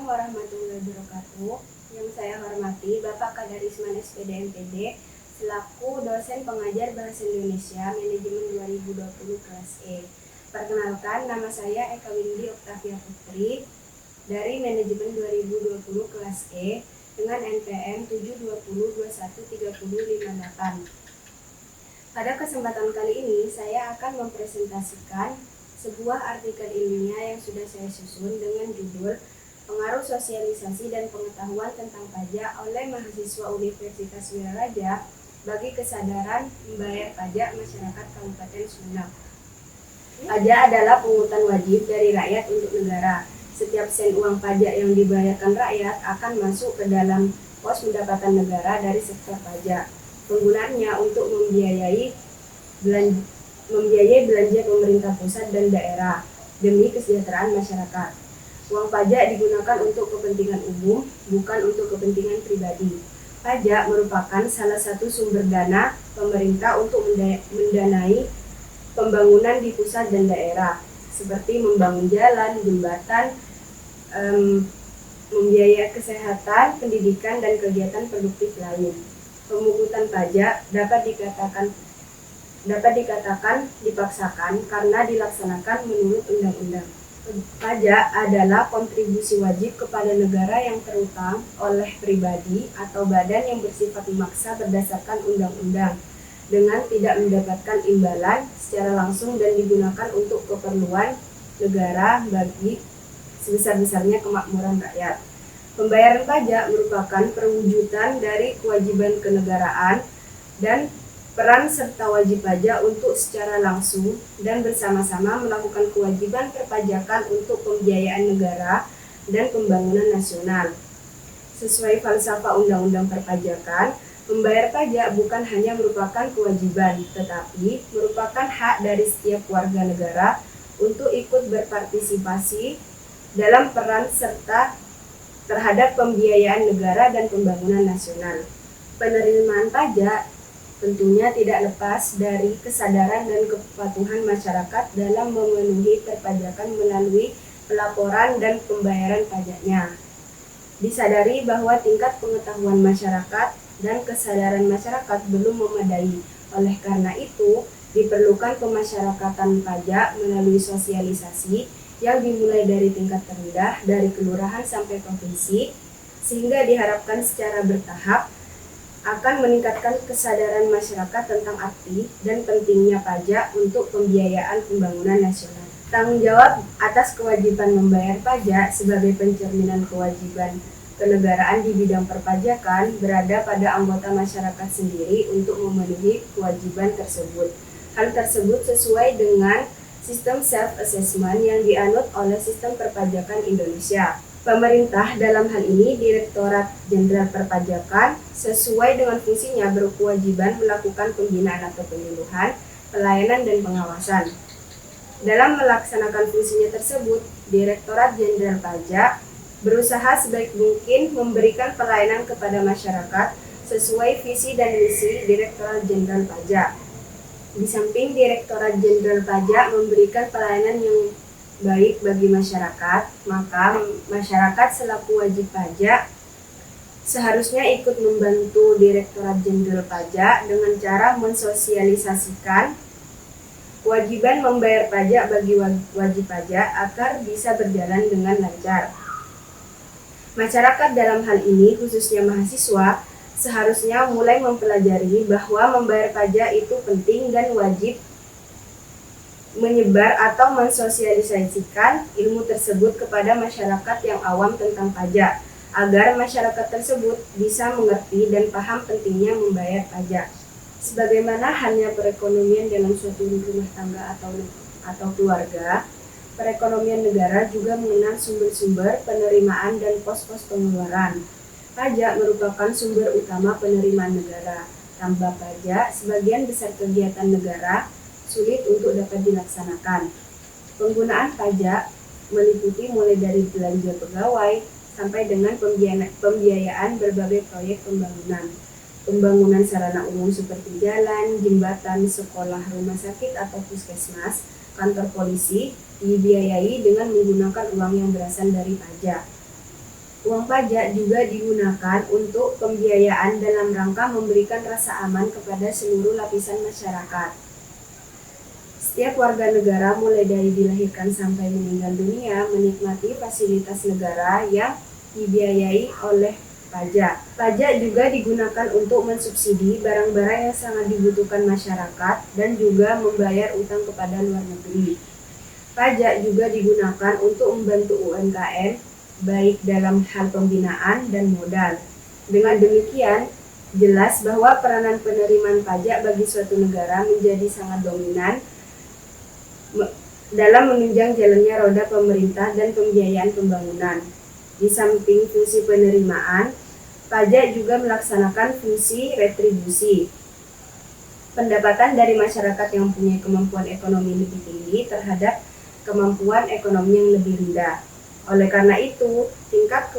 Assalamualaikum warahmatullahi wabarakatuh. Yang saya hormati Bapak Kadarisman SPD MPD selaku dosen pengajar Bahasa Indonesia Manajemen 2020 kelas E. Perkenalkan, nama saya Eka Windy Oktavia Putri dari Manajemen 2020 kelas E dengan NPM 720213058. Pada kesempatan kali ini saya akan mempresentasikan sebuah artikel ilmiah yang sudah saya susun dengan judul Pengaruh Sosialisasi dan Pengetahuan tentang Pajak oleh Mahasiswa Universitas Wiraraja bagi Kesadaran Membayar Pajak Masyarakat Kabupaten Sumeneb. Pajak adalah pungutan wajib dari rakyat untuk negara. Setiap sen uang pajak yang dibayarkan rakyat akan masuk ke dalam pos pendapatan negara dari sektor pajak. Penggunaannya untuk membiayai belanja pemerintah pusat dan daerah demi kesejahteraan masyarakat. Uang pajak digunakan untuk kepentingan umum, bukan untuk kepentingan pribadi. Pajak merupakan salah satu sumber dana pemerintah untuk mendanai pembangunan di pusat dan daerah, seperti membangun jalan, jembatan, membiayai kesehatan, pendidikan, dan kegiatan produktif lain. Pemungutan pajak dapat dikatakan dipaksakan karena dilaksanakan menurut undang-undang. Pajak adalah kontribusi wajib kepada negara yang terutang oleh pribadi atau badan yang bersifat memaksa berdasarkan undang-undang dengan tidak mendapatkan imbalan secara langsung dan digunakan untuk keperluan negara bagi sebesar-besarnya kemakmuran rakyat. Pembayaran pajak merupakan perwujudan dari kewajiban kenegaraan dan peran serta wajib pajak untuk secara langsung dan bersama-sama melakukan kewajiban perpajakan untuk pembiayaan negara dan pembangunan nasional. Sesuai falsafah Undang-Undang Perpajakan, membayar pajak bukan hanya merupakan kewajiban, tetapi merupakan hak dari setiap warga negara untuk ikut berpartisipasi dalam peran serta terhadap pembiayaan negara dan pembangunan nasional. Penerimaan pajak tentunya tidak lepas dari kesadaran dan kepatuhan masyarakat dalam memenuhi perpajakan melalui pelaporan dan pembayaran pajaknya. Disadari bahwa tingkat pengetahuan masyarakat dan kesadaran masyarakat belum memadai. Oleh karena itu, diperlukan pemasyarakatan pajak melalui sosialisasi yang dimulai dari tingkat terendah, dari kelurahan sampai provinsi, sehingga diharapkan secara bertahap akan meningkatkan kesadaran masyarakat tentang arti dan pentingnya pajak untuk pembiayaan pembangunan nasional. Tanggung jawab atas kewajiban membayar pajak sebagai pencerminan kewajiban kenegaraan di bidang perpajakan berada pada anggota masyarakat sendiri untuk memenuhi kewajiban tersebut. Hal tersebut sesuai dengan sistem self-assessment yang dianut oleh sistem perpajakan Indonesia. Pemerintah dalam hal ini Direktorat Jenderal Perpajakan sesuai dengan fungsinya berkewajiban melakukan pembinaan atau penyuluhan, pelayanan dan pengawasan. Dalam melaksanakan fungsinya tersebut, Direktorat Jenderal Pajak berusaha sebaik mungkin memberikan pelayanan kepada masyarakat sesuai visi dan misi Direktorat Jenderal Pajak. Di samping Direktorat Jenderal Pajak memberikan pelayanan yang baik bagi masyarakat, maka masyarakat selaku wajib pajak seharusnya ikut membantu Direktorat Jenderal Pajak dengan cara mensosialisasikan kewajiban membayar pajak bagi wajib pajak agar bisa berjalan dengan lancar. Masyarakat dalam hal ini, khususnya mahasiswa, seharusnya mulai mempelajari bahwa membayar pajak itu penting dan wajib menyebar atau mensosialisasikan ilmu tersebut kepada masyarakat yang awam tentang pajak, agar masyarakat tersebut bisa mengerti dan paham pentingnya membayar pajak. Sebagaimana halnya perekonomian dalam suatu rumah tangga atau keluarga, perekonomian negara juga mengenal sumber-sumber penerimaan dan pos-pos pengeluaran. Pajak merupakan sumber utama penerimaan negara. Tanpa pajak, sebagian besar kegiatan negara sulit untuk dapat dilaksanakan. Penggunaan pajak meliputi mulai dari belanja pegawai sampai dengan pembiayaan berbagai proyek pembangunan sarana umum seperti jalan, jembatan, sekolah, rumah sakit atau puskesmas, kantor polisi dibiayai dengan menggunakan uang yang berasal dari pajak. Uang pajak juga digunakan untuk pembiayaan dalam rangka memberikan rasa aman kepada seluruh lapisan masyarakat. Setiap warga negara mulai dari dilahirkan sampai meninggal dunia menikmati fasilitas negara yang dibiayai oleh pajak. Pajak juga digunakan untuk mensubsidi barang-barang yang sangat dibutuhkan masyarakat dan juga membayar utang kepada luar negeri. Pajak juga digunakan untuk membantu UMKM baik dalam hal pembinaan dan modal. Dengan demikian, jelas bahwa peranan penerimaan pajak bagi suatu negara menjadi sangat dominan dalam menunjang jalannya roda pemerintah dan pembiayaan pembangunan. Di samping fungsi penerimaan, pajak juga melaksanakan fungsi retribusi. Pendapatan dari masyarakat yang punya kemampuan ekonomi lebih tinggi terhadap kemampuan ekonomi yang lebih rendah. Oleh karena itu, tingkat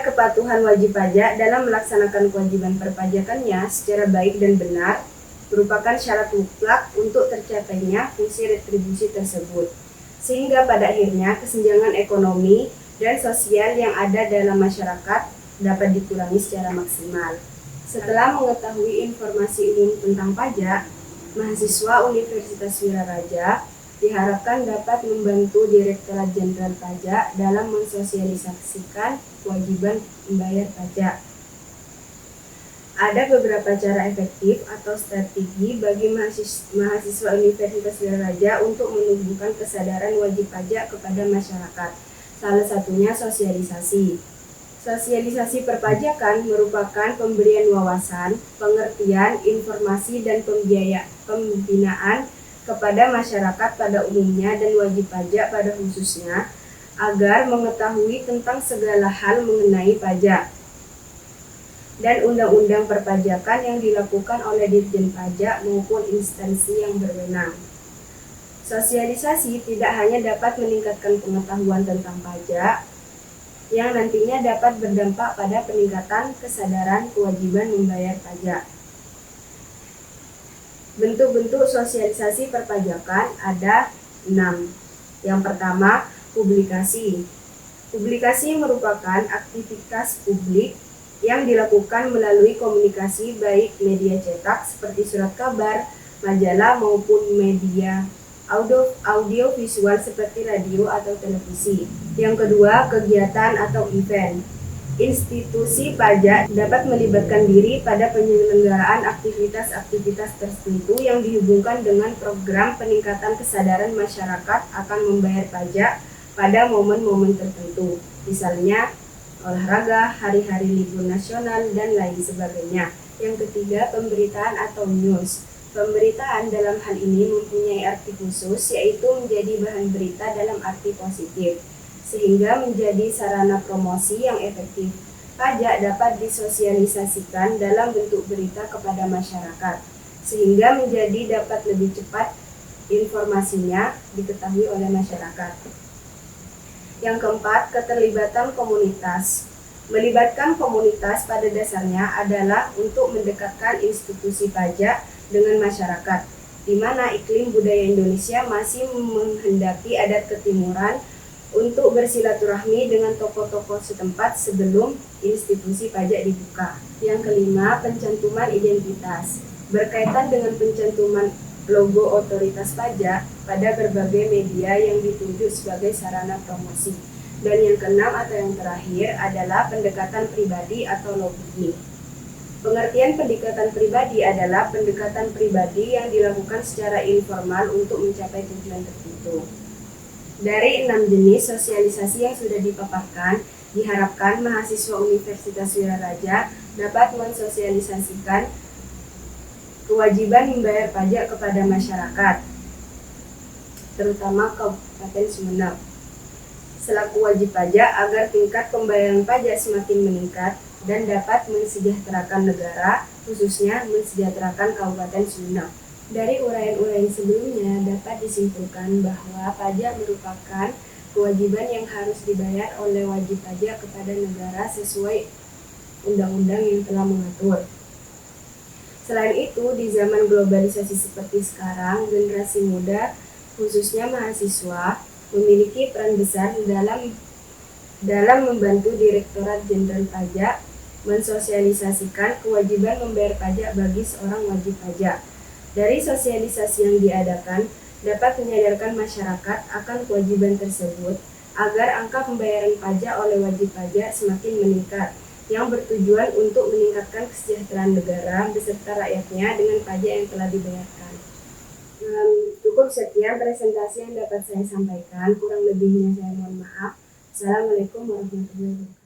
kepatuhan wajib pajak dalam melaksanakan kewajiban perpajakannya secara baik dan benar merupakan syarat mutlak untuk tercapainya fungsi retribusi tersebut. Sehingga pada akhirnya kesenjangan ekonomi dan sosial yang ada dalam masyarakat dapat dikurangi secara maksimal. Setelah mengetahui informasi umum tentang pajak, mahasiswa Universitas Wiraraja diharapkan dapat membantu Direktorat Jenderal Pajak dalam mensosialisasikan kewajiban membayar pajak. Ada beberapa cara efektif atau strategi bagi mahasiswa Universitas Wiraraja untuk menumbuhkan kesadaran wajib pajak kepada masyarakat. Salah satunya sosialisasi. Sosialisasi perpajakan merupakan pemberian wawasan, pengertian, informasi, dan pembinaan kepada masyarakat pada umumnya dan wajib pajak pada khususnya, agar mengetahui tentang segala hal mengenai pajak dan undang-undang perpajakan yang dilakukan oleh Ditjen Pajak maupun instansi yang berwenang. Sosialisasi tidak hanya dapat meningkatkan pengetahuan tentang pajak, yang nantinya dapat berdampak pada peningkatan kesadaran kewajiban membayar pajak. Bentuk-bentuk sosialisasi perpajakan ada 6. Yang pertama, publikasi. Publikasi merupakan aktivitas publik yang dilakukan melalui komunikasi baik media cetak seperti surat kabar, majalah maupun media audio visual seperti radio atau televisi. Yang kedua, kegiatan atau event. Institusi pajak dapat melibatkan diri pada penyelenggaraan aktivitas-aktivitas tertentu yang dihubungkan dengan program peningkatan kesadaran masyarakat akan membayar pajak pada momen-momen tertentu. Misalnya, olahraga, hari-hari libur nasional, dan lain sebagainya. Yang ketiga, pemberitaan atau news. Pemberitaan dalam hal ini mempunyai arti khusus, yaitu menjadi bahan berita dalam arti positif, sehingga menjadi sarana promosi yang efektif. Pajak dapat disosialisasikan dalam bentuk berita kepada masyarakat, sehingga menjadi dapat lebih cepat informasinya diketahui oleh masyarakat. Yang keempat, keterlibatan komunitas. Melibatkan komunitas pada dasarnya adalah untuk mendekatkan institusi pajak dengan masyarakat, di mana iklim budaya Indonesia masih menghendaki adat ketimuran untuk bersilaturahmi dengan tokoh-tokoh setempat sebelum institusi pajak dibuka. Yang kelima, pencantuman identitas. Berkaitan dengan pencantuman logo otoritas pajak pada berbagai media yang ditunjuk sebagai sarana promosi. Dan yang keenam atau yang terakhir adalah pendekatan pribadi atau lobbying. Pengertian pendekatan pribadi adalah pendekatan pribadi yang dilakukan secara informal untuk mencapai tujuan tertentu. Dari 6 jenis sosialisasi yang sudah dipaparkan, diharapkan mahasiswa Universitas Wiraraja dapat mensosialisasikan kewajiban membayar pajak kepada masyarakat, terutama Kabupaten Sumeneb, selaku wajib pajak agar tingkat pembayaran pajak semakin meningkat dan dapat mensejahterakan negara, khususnya mensejahterakan Kabupaten Sumeneb. Dari uraian-uraian sebelumnya dapat disimpulkan bahwa pajak merupakan kewajiban yang harus dibayar oleh wajib pajak kepada negara sesuai undang-undang yang telah mengatur. Selain itu, di zaman globalisasi seperti sekarang, generasi muda, khususnya mahasiswa, memiliki peran besar dalam membantu Direktorat Jenderal Pajak mensosialisasikan kewajiban membayar pajak bagi seorang wajib pajak. Dari sosialisasi yang diadakan, dapat menyadarkan masyarakat akan kewajiban tersebut agar angka pembayaran pajak oleh wajib pajak semakin meningkat, yang bertujuan untuk meningkatkan kesejahteraan negara beserta rakyatnya dengan pajak yang telah dibayarkan. Cukup sekian presentasi yang dapat saya sampaikan, kurang lebihnya saya mohon maaf. Assalamualaikum warahmatullahi wabarakatuh.